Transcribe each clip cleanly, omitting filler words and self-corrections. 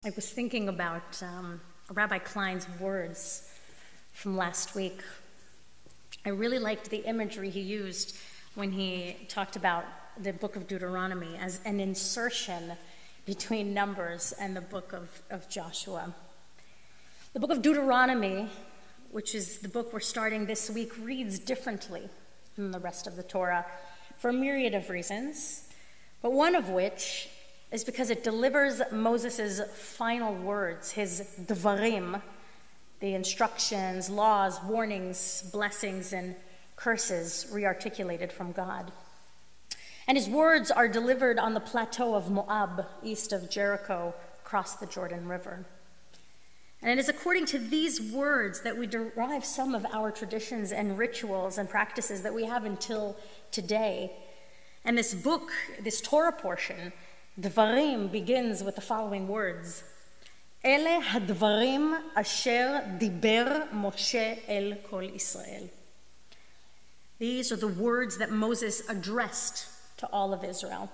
I was thinking about Rabbi Klein's words from last week. I really liked the imagery he used when he talked about the book of Deuteronomy as an insertion between Numbers and the book of Joshua. The book of Deuteronomy, which is the book we're starting this week, reads differently than the rest of the Torah for a myriad of reasons, but one of which is because it delivers Moses' final words, his dvarim, the instructions, laws, warnings, blessings, and curses re-articulated from God. And his words are delivered on the plateau of Moab, east of Jericho, across the Jordan River. And it is according to these words that we derive some of our traditions and rituals and practices that we have until today. And this book, this Torah portion, Dvarim, begins with the following words: Ele hadvarim asher diber Moshe el kol Israel. These are the words that Moses addressed to all of Israel.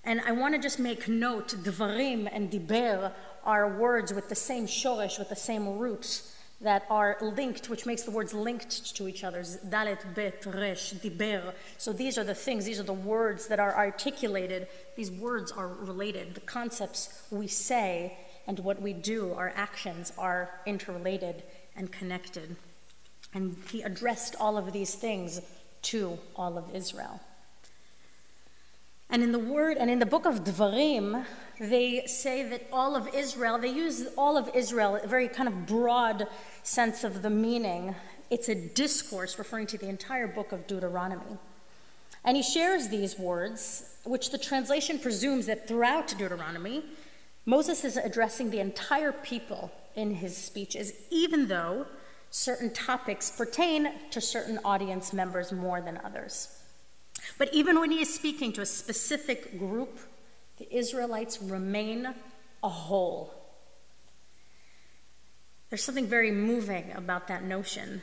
And I want to just make note, Dvarim and Diber are words with the same shoresh, with the same root, that are linked, which makes the words linked to each other. Dalet, Bet, Resh, Diber. So these are the things, these are the words that are articulated. These words are related. The concepts we say and what we do, our actions, are interrelated and connected. And he addressed all of these things to all of Israel. And in the book of Dvarim, they say that all of Israel, they use all of Israel, a very kind of broad sense of the meaning. It's a discourse referring to the entire book of Deuteronomy. And he shares these words, which the translation presumes that throughout Deuteronomy, Moses is addressing the entire people in his speeches, even though certain topics pertain to certain audience members more than others. But even when he is speaking to a specific group, the Israelites remain a whole. There's something very moving about that notion,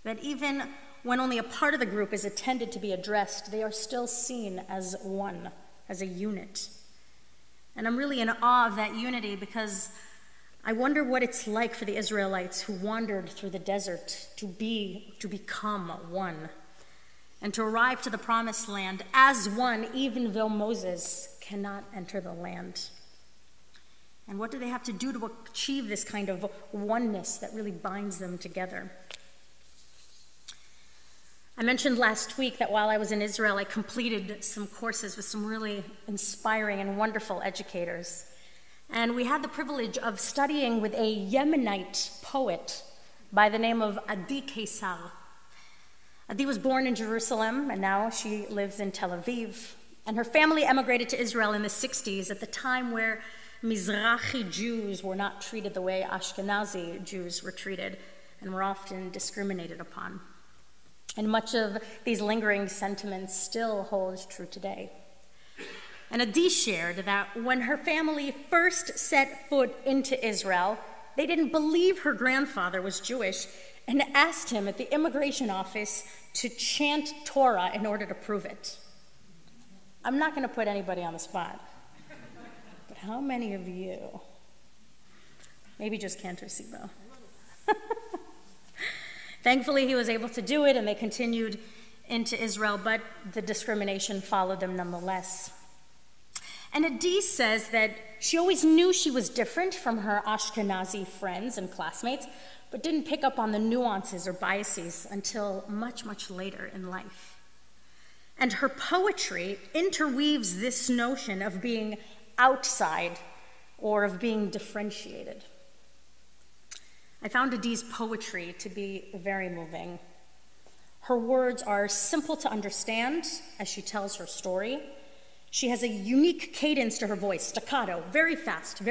that even when only a part of the group is intended to be addressed, they are still seen as one, as a unit. And I'm really in awe of that unity because I wonder what it's like for the Israelites who wandered through the desert to become one, and to arrive to the promised land as one, even though Moses cannot enter the land. And what do they have to do to achieve this kind of oneness that really binds them together? I mentioned last week that while I was in Israel, I completed some courses with some really inspiring and wonderful educators. And we had the privilege of studying with a Yemenite poet by the name of Adi Kaysar. Adi was born in Jerusalem, and now she lives in Tel Aviv. And her family emigrated to Israel in the 60s, at the time where Mizrahi Jews were not treated the way Ashkenazi Jews were treated, and were often discriminated upon. And much of these lingering sentiments still hold true today. And Adi shared that when her family first set foot into Israel, they didn't believe her grandfather was Jewish, and asked him at the immigration office to chant Torah in order to prove it. I'm not going to put anybody on the spot, but how many of you, maybe just Cantor Sibo? Thankfully, he was able to do it, and they continued into Israel, but the discrimination followed them nonetheless. And Adi says that she always knew she was different from her Ashkenazi friends and classmates, but didn't pick up on the nuances or biases until much, much later in life. And her poetry interweaves this notion of being outside or of being differentiated. I found Adi's poetry to be very moving. Her words are simple to understand as she tells her story. She has a unique cadence to her voice, staccato, very fast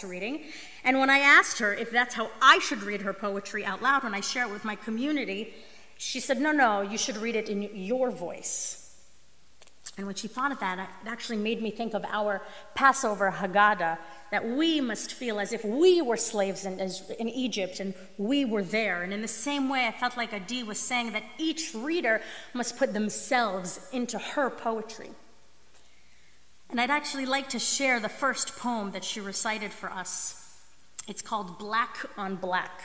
reading. And when I asked her if that's how I should read her poetry out loud when I share it with my community, she said, no, you should read it in your voice. And when she thought of that, it actually made me think of our Passover Haggadah, that we must feel as if we were slaves in Egypt and we were there. And in the same way, I felt like Adi was saying that each reader must put themselves into her poetry. And I'd actually like to share the first poem that she recited for us. It's called Black on Black.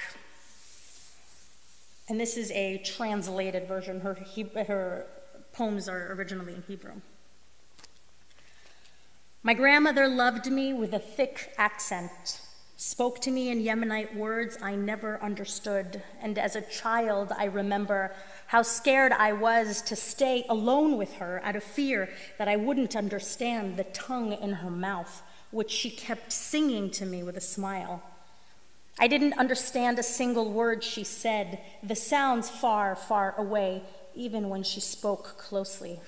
And this is a translated version. Her poems are originally in Hebrew. My grandmother loved me with a thick accent, spoke to me in Yemenite words I never understood, and as a child I remember how scared I was to stay alone with her out of fear that I wouldn't understand the tongue in her mouth, which she kept singing to me with a smile. I didn't understand a single word she said, the sounds far, far away, even when she spoke closely.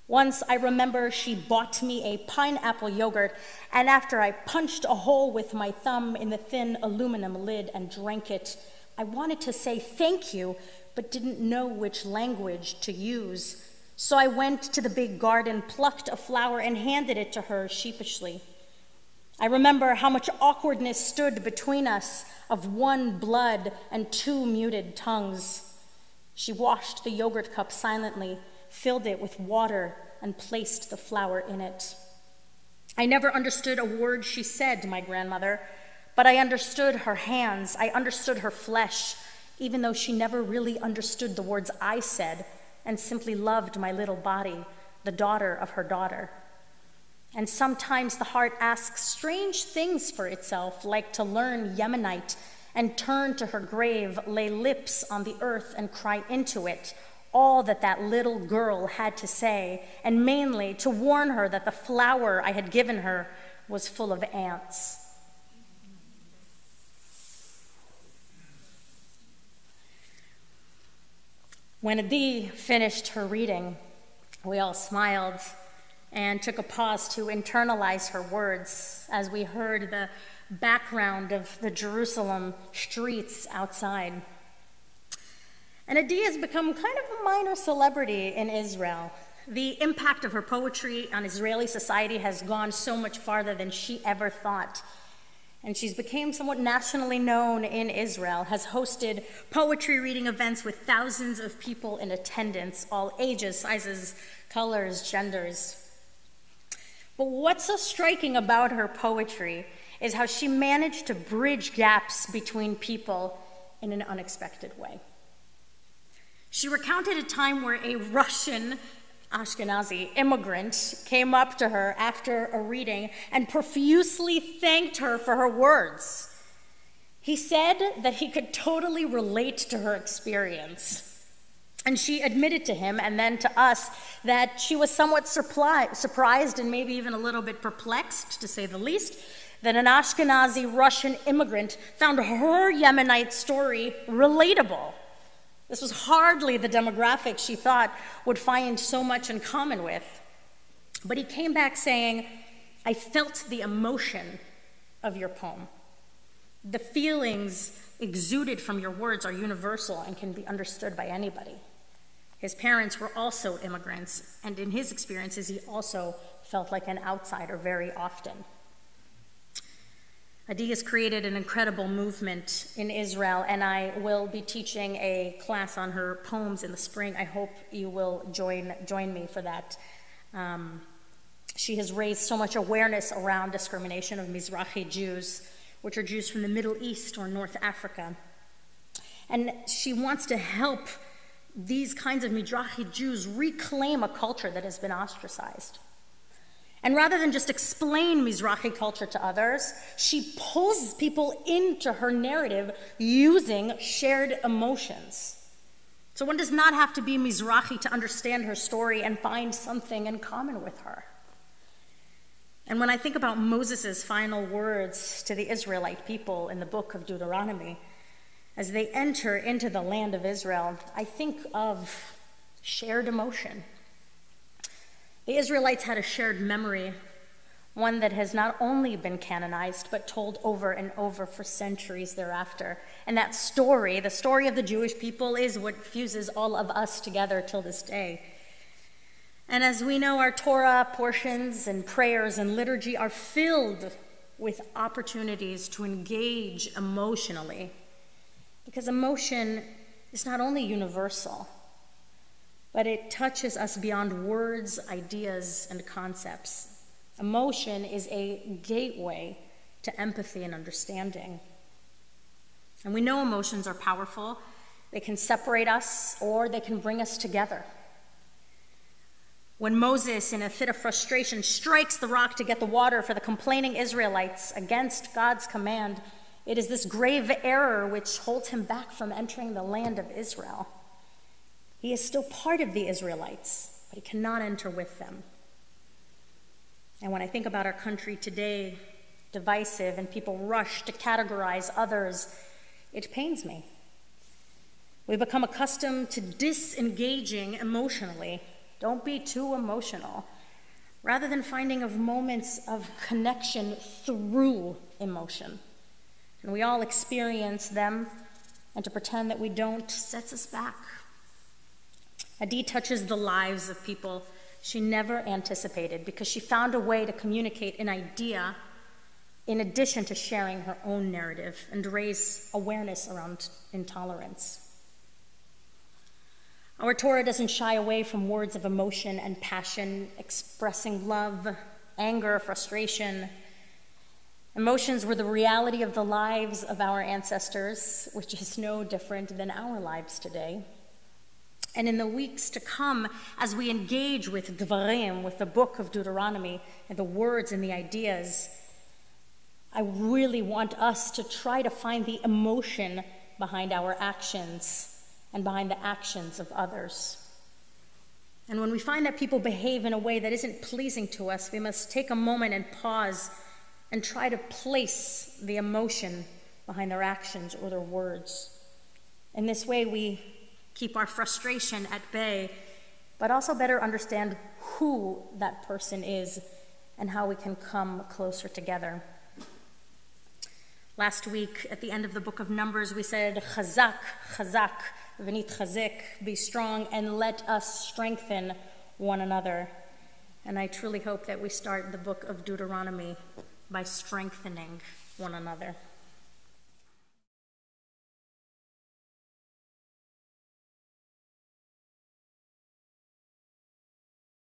Once I remember she bought me a pineapple yogurt, and after I punched a hole with my thumb in the thin aluminum lid and drank it, I wanted to say thank you, but didn't know which language to use. So I went to the big garden, plucked a flower, and handed it to her sheepishly. I remember how much awkwardness stood between us, of one blood and two muted tongues. She washed the yogurt cup silently, filled it with water, and placed the flower in it. I never understood a word she said, my grandmother, but I understood her hands, I understood her flesh, even though she never really understood the words I said and simply loved my little body, the daughter of her daughter. And sometimes the heart asks strange things for itself, like to learn Yemenite and turn to her grave, lay lips on the earth and cry into it, all that that little girl had to say, and mainly to warn her that the flower I had given her was full of ants. When Adi finished her reading, we all smiled and took a pause to internalize her words as we heard the background of the Jerusalem streets outside. And Adi has become kind of a minor celebrity in Israel. The impact of her poetry on Israeli society has gone so much farther than she ever thought. And she's become somewhat nationally known in Israel, has hosted poetry reading events with thousands of people in attendance, all ages, sizes, colors, genders. But what's so striking about her poetry is how she managed to bridge gaps between people in an unexpected way. She recounted a time where a Russian Ashkenazi immigrant came up to her after a reading and profusely thanked her for her words. He said that he could totally relate to her experience. And she admitted to him and then to us that she was somewhat surprised and maybe even a little bit perplexed, to say the least, that an Ashkenazi Russian immigrant found her Yemenite story relatable. This was hardly the demographic she thought would find so much in common with. But he came back saying, I felt the emotion of your poem. The feelings exuded from your words are universal and can be understood by anybody. His parents were also immigrants, and in his experiences, he also felt like an outsider very often. Adi has created an incredible movement in Israel, and I will be teaching a class on her poems in the spring. I hope you will join me for that. She has raised so much awareness around discrimination of Mizrahi Jews, which are Jews from the Middle East or North Africa. And she wants to help these kinds of Mizrahi Jews reclaim a culture that has been ostracized. And rather than just explain Mizrahi culture to others, she pulls people into her narrative using shared emotions. So one does not have to be Mizrahi to understand her story and find something in common with her. And when I think about Moses' final words to the Israelite people in the book of Deuteronomy, as they enter into the land of Israel, I think of shared emotion. The Israelites had a shared memory, one that has not only been canonized, but told over and over for centuries thereafter. And that story, the story of the Jewish people, is what fuses all of us together till this day. And as we know, our Torah portions and prayers and liturgy are filled with opportunities to engage emotionally, because emotion is not only universal, but it touches us beyond words, ideas, and concepts. Emotion is a gateway to empathy and understanding. And we know emotions are powerful. They can separate us or they can bring us together. When Moses, in a fit of frustration, strikes the rock to get the water for the complaining Israelites against God's command, it is this grave error which holds him back from entering the land of Israel. He is still part of the Israelites, but he cannot enter with them. And when I think about our country today, divisive, and people rush to categorize others, it pains me. We become accustomed to disengaging emotionally. Don't be too emotional, rather than finding of moments of connection through emotion. And we all experience them, and to pretend that we don't sets us back. Adi touches the lives of people she never anticipated because she found a way to communicate an idea in addition to sharing her own narrative and raise awareness around intolerance. Our Torah doesn't shy away from words of emotion and passion, expressing love, anger, frustration. Emotions were the reality of the lives of our ancestors, which is no different than our lives today. And in the weeks to come, as we engage with Dvarim, with the book of Deuteronomy, and the words and the ideas, I really want us to try to find the emotion behind our actions and behind the actions of others. And when we find that people behave in a way that isn't pleasing to us, we must take a moment and pause and try to place the emotion behind their actions or their words. In this way, we keep our frustration at bay, but also better understand who that person is and how we can come closer together. Last week, at the end of the book of Numbers, we said, Chazak, Chazak, v'nit chazek, be strong, and let us strengthen one another. And I truly hope that we start the book of Deuteronomy by strengthening one another.